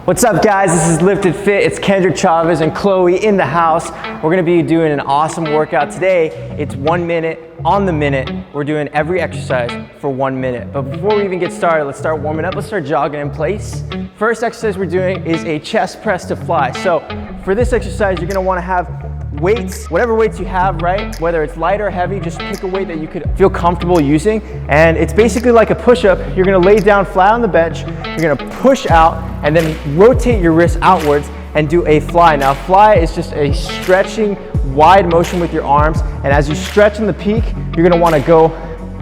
What's up guys, this is Lifted Fit. It's Kendrick, Chavez, and Chloe in the house. We're gonna be doing an awesome workout today. It's 1 minute on the minute. We're doing every exercise for 1 minute. But before we even get started, let's start warming up. Let's start jogging in place. First exercise we're doing is a chest press to fly. So for this exercise, you're gonna wanna have weights, whatever weights you have, right? Whether it's light or heavy, just pick a weight that you could feel comfortable using. And it's basically like a push-up. You're gonna lay down flat on the bench, you're gonna push out, and then rotate your wrists outwards and do a fly. Now fly is just a stretching, wide motion with your arms. And as you stretch in the peak, you're gonna wanna go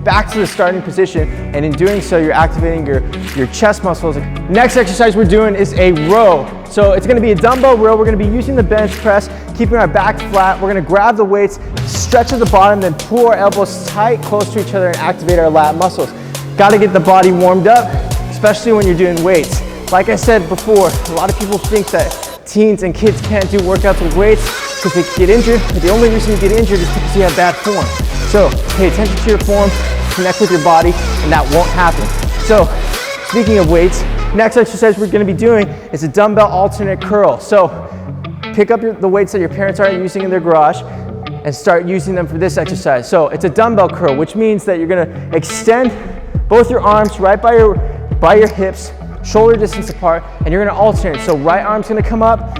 back to the starting position, and in doing so, you're activating your chest muscles. Next exercise we're doing is a row. So it's gonna be a dumbbell row. We're gonna be using the bench press, keeping our back flat. We're gonna grab the weights, stretch at the bottom, then pull our elbows tight, close to each other, and activate our lat muscles. Gotta get the body warmed up, especially when you're doing weights. Like I said before, a lot of people think that teens and kids can't do workouts with weights because they get injured, but the only reason you get injured is because you have bad form. So pay attention to your form, connect with your body, and that won't happen. So speaking of weights, next exercise we're gonna be doing is a dumbbell alternate curl. So pick up the weights that your parents are using in their garage and start using them for this exercise. So it's a dumbbell curl, which means that you're gonna extend both your arms right by your hips, shoulder distance apart, and you're gonna alternate. So right arm's gonna come up,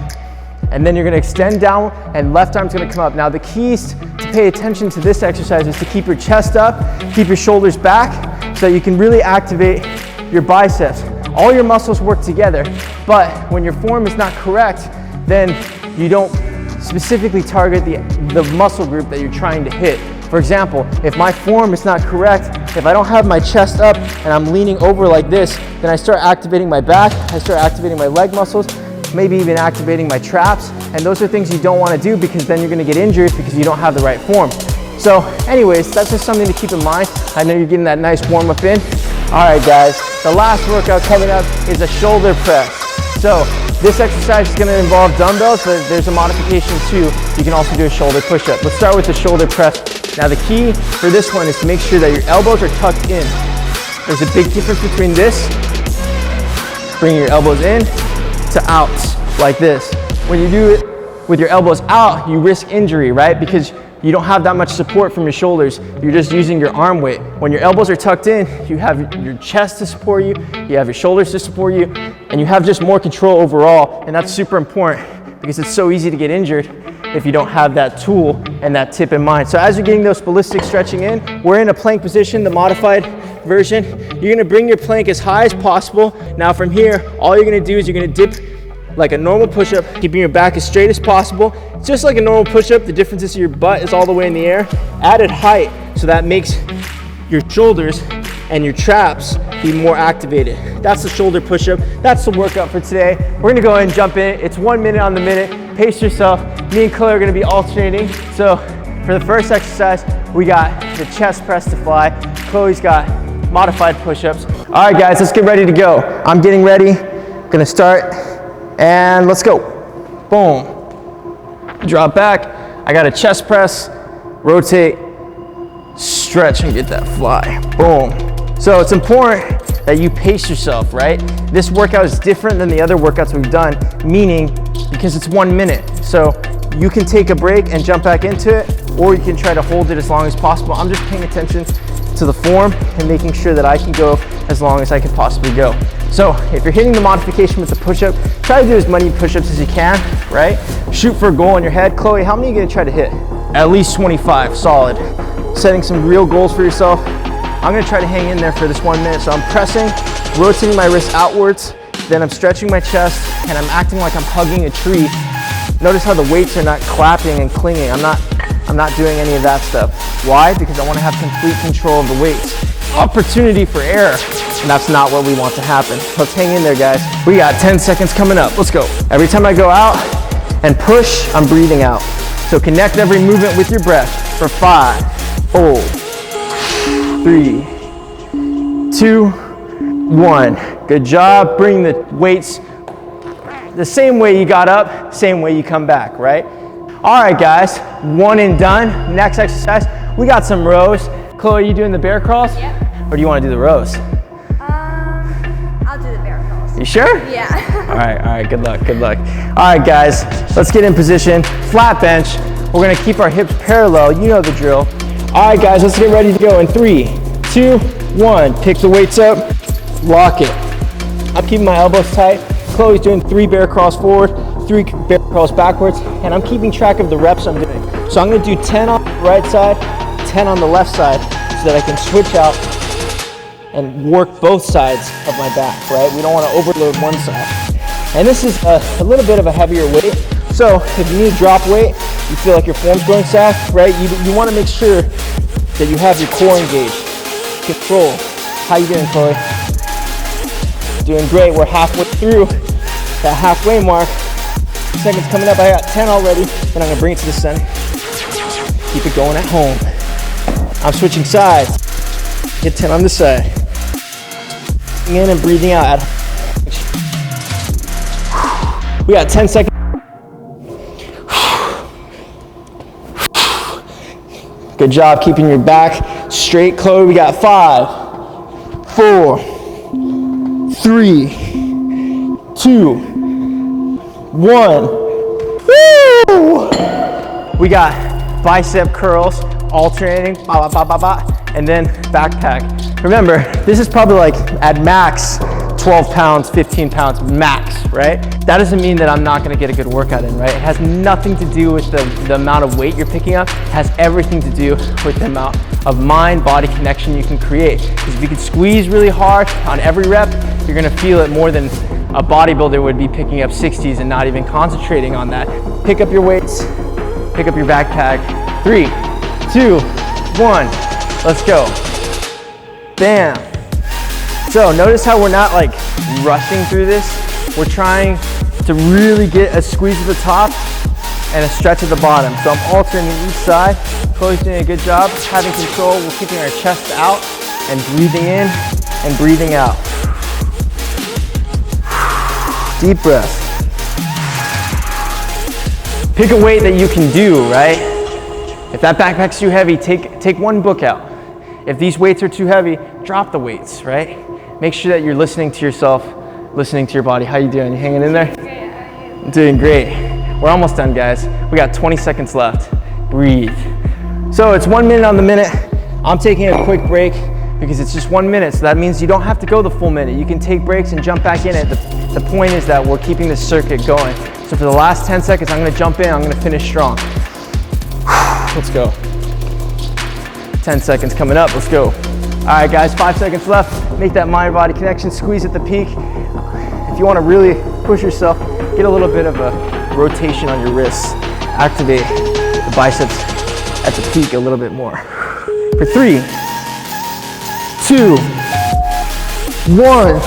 and then you're gonna extend down, and left arm's gonna come up. Now the keys to pay attention to this exercise is to keep your chest up, keep your shoulders back, so that you can really activate your biceps. All your muscles work together, but when your form is not correct, then you don't specifically target the muscle group that you're trying to hit. For example, if my form is not correct, if I don't have my chest up and I'm leaning over like this, then I start activating my back, I start activating my leg muscles, maybe even activating my traps, and those are things you don't want to do because then you're going to get injured because you don't have the right form. So anyways, that's just something to keep in mind. I know you're getting that nice warm up in. All right guys, the last workout coming up is a shoulder press. So this exercise is going to involve dumbbells, but there's a modification too. You can also do a shoulder push-up. Let's start with the shoulder press. Now the key for this one is to make sure that your elbows are tucked in. There's a big difference between this, bring your elbows in, to out, like this. When you do it with your elbows out, you risk injury, right? Because you don't have that much support from your shoulders. You're just using your arm weight. When your elbows are tucked in, you have your chest to support you, you have your shoulders to support you, and you have just more control overall, and that's super important because it's so easy to get injured if you don't have that tool and that tip in mind. So as you're getting those ballistic stretching in, we're in a plank position, the modified version. You're gonna bring your plank as high as possible. Now from here, all you're gonna do is you're gonna dip like a normal push-up, keeping your back as straight as possible. Just like a normal push-up, the difference is your butt is all the way in the air. Added height, so that makes your shoulders and your traps be more activated. That's the shoulder push-up. That's the workout for today. We're gonna go ahead and jump in. It's 1 minute on the minute. Pace yourself. Me and Chloe are gonna be alternating. So for the first exercise, we got the chest press to fly. Chloe's got modified push-ups. All right guys, let's get ready to go. I'm getting ready. Gonna start, and let's go. Boom. Drop back. I got a chest press, rotate, stretch, and get that fly. Boom. So it's important that you pace yourself, right? This workout is different than the other workouts we've done, meaning because it's 1 minute. So you can take a break and jump back into it, or you can try to hold it as long as possible. I'm just paying attention to the form and making sure that I can go as long as I can possibly go. So if you're hitting the modification with the push-up, try to do as many push-ups as you can, right? Shoot for a goal in your head. Chloe, how many are you gonna try to hit? At least 25, solid. Setting some real goals for yourself. I'm gonna try to hang in there for this 1 minute. So I'm pressing, rotating my wrist outwards, then I'm stretching my chest, and I'm acting like I'm hugging a tree. Notice how the weights are not clapping and clinging. I'm not doing any of that stuff. Why? Because I wanna have complete control of the weights. Opportunity for error, and that's not what we want to happen. Let's hang in there, guys. We got 10 seconds coming up. Let's go. Every time I go out and push, I'm breathing out. So connect every movement with your breath for 5, hold, 3, 2, 1. Good job. Bring the weights the same way you got up, same way you come back, right? All right, guys, 1 and done. Next exercise, we got some rows. Chloe, are you doing the bear crawls? Yep. Or do you want to do the rows? I'll do the bear crawls. You sure? Yeah. All right, good luck, good luck. All right, guys, let's get in position. Flat bench. We're gonna keep our hips parallel, you know the drill. All right, guys, let's get ready to go in 3, 2, 1. Pick the weights up, lock it. I'm keeping my elbows tight. Chloe's doing 3 bear crawls forward, 3 bear crawls backwards, and I'm keeping track of the reps I'm doing. So I'm gonna do 10 on the right side, 10 on the left side, so that I can switch out and work both sides of my back, right? We don't wanna overload one side. And this is a little bit of a heavier weight. So if you need to drop weight, you feel like your form's going south, right? You wanna make sure that you have your core engaged. Control. How you doing, Chloe? Doing great. We're halfway through that halfway mark. Seconds coming up. I got 10 already. Then I'm gonna bring it to the center. Keep it going at home. I'm switching sides. Get 10 on this side. Breathing in and breathing out. We got 10 seconds. Good job keeping your back straight, Chloe. We got 5, 4, 3, 2, 1. Woo! We got bicep curls, alternating, ba, ba, ba, ba, ba, and then backpack. Remember, this is probably like at max 12 pounds, 15 pounds max, right? That doesn't mean that I'm not gonna get a good workout in, right? It has nothing to do with the amount of weight you're picking up. It has everything to do with the amount of mind-body connection you can create. Because if you can squeeze really hard on every rep, you're gonna feel it more than a bodybuilder would be picking up 60s and not even concentrating on that. Pick up your weights, pick up your backpack. 3, 2, 1, let's go. Bam. So notice how we're not like rushing through this. We're trying to really get a squeeze at the top and a stretch at the bottom. So I'm alternating each side. Chloe's doing a good job having control. We're keeping our chest out and breathing in and breathing out. Deep breath. Pick a weight that you can do, right? If that backpack's too heavy, take one book out. If these weights are too heavy, drop the weights, right? Make sure that you're listening to yourself, listening to your body. How you doing? You hanging in there? I'm doing great. We're almost done, guys. We got 20 seconds left. Breathe. So it's 1 minute on the minute. I'm taking a quick break because it's just 1 minute. So that means you don't have to go the full minute. You can take breaks and jump back in it. The point is that we're keeping the circuit going. So for the last 10 seconds, I'm gonna jump in, I'm gonna finish strong. Let's go. 10 seconds coming up, let's go. All right, guys, 5 seconds left. Make that mind-body connection, squeeze at the peak. If you wanna really push yourself, get a little bit of a rotation on your wrists. Activate the biceps at the peak a little bit more. For 3, 2, 1.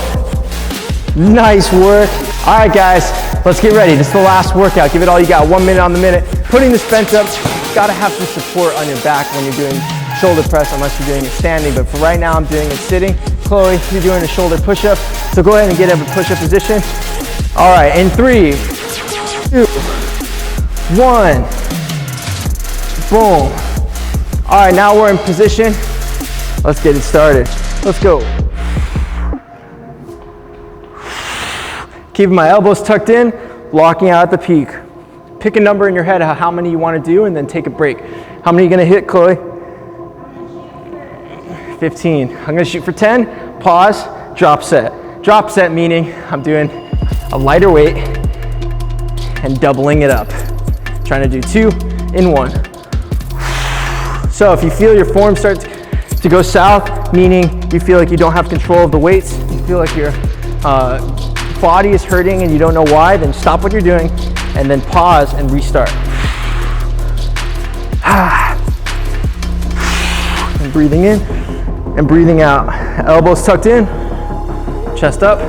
Nice work. All right, guys, let's get ready. This is the last workout. Give it all you got. 1 minute on the minute. Putting this bench up, you've gotta have some support on your back when you're doing shoulder press unless you're doing it standing, but for right now I'm doing it sitting. Chloe, you're doing a shoulder push-up, so go ahead and get in a push-up position. All right, in 3, 2, 1, boom. All right, now we're in position. Let's get it started. Let's go. Keeping my elbows tucked in, locking out at the peak. Pick a number in your head how many you want to do and then take a break. How many are you going to hit, Chloe? 15. I'm gonna shoot for 10, pause, drop set. Drop set meaning I'm doing a lighter weight and doubling it up. Trying to do 2 in 1. So if you feel your form start to go south, meaning you feel like you don't have control of the weights, you feel like your body is hurting and you don't know why, then stop what you're doing and then pause and restart. And breathing in and breathing out. Elbows tucked in, chest up.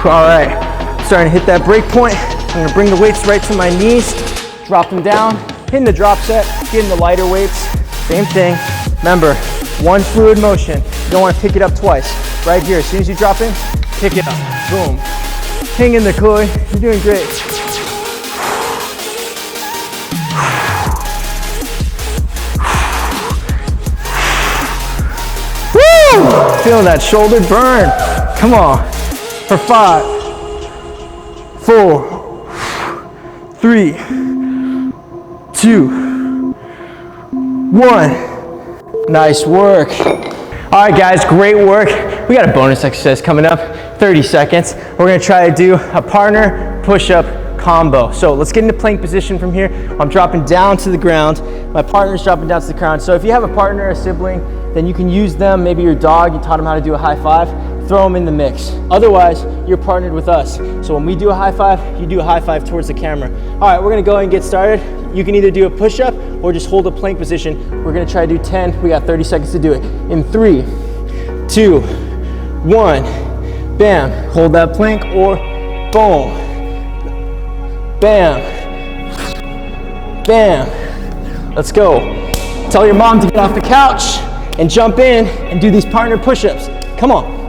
All right, starting to hit that break point. I'm gonna bring the weights right to my knees, drop them down, hitting the drop set, getting the lighter weights. Same thing. Remember, one fluid motion. You don't wanna pick it up twice. Right here, as soon as you drop in, pick it up, boom. Hang in there, Chloe, you're doing great. Woo! Feel that shoulder burn. Come on. for 5, 4, 3, 2, 1. Nice work. All right, guys, great work. We got a bonus exercise coming up, 30 seconds. We're gonna try to do a partner push-up combo. So let's get into plank position from here. I'm dropping down to the ground. My partner's dropping down to the ground. So if you have a partner, a sibling, then you can use them, maybe your dog, you taught them how to do a high five, throw them in the mix. Otherwise, you're partnered with us. So when we do a high five, you do a high five towards the camera. All right, we're gonna go ahead and get started. You can either do a push-up or just hold a plank position. We're gonna try to do 10. We got 30 seconds to do it. In 3, 2, 1, bam. Hold that plank or boom. Bam, bam. Let's go. Tell your mom to get off the couch and jump in and do these partner push-ups. Come on.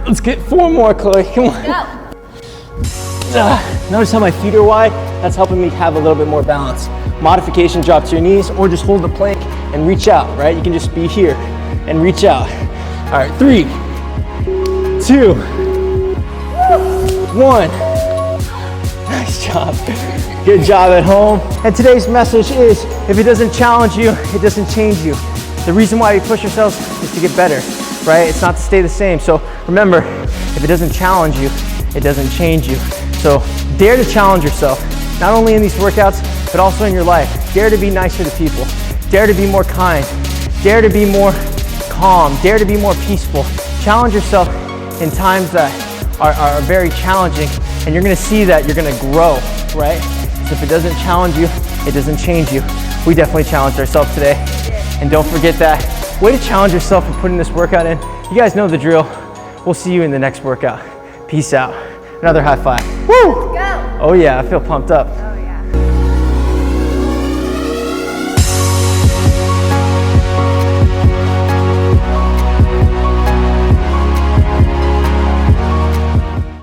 Let's get 4 more, Chloe. Come on. Go. Notice how my feet are wide? That's helping me have a little bit more balance. Modification, drop to your knees or just hold the plank and reach out, right? You can just be here and reach out. All right, 3, 2, 1. Nice job. Good job at home. And today's message is, if it doesn't challenge you, it doesn't change you. The reason why we push ourselves is to get better, right? It's not to stay the same. So remember, if it doesn't challenge you, it doesn't change you. So dare to challenge yourself, not only in these workouts, but also in your life. Dare to be nicer to people. Dare to be more kind. Dare to be more calm. Dare to be more peaceful. Challenge yourself in times that are very challenging, and you're gonna see that you're gonna grow, right? So if it doesn't challenge you, it doesn't change you. We definitely challenged ourselves today. And don't forget that. Way to challenge yourself and putting this workout in. You guys know the drill. We'll see you in the next workout. Peace out. Another high five. Woo! Go! Oh yeah, I feel pumped up.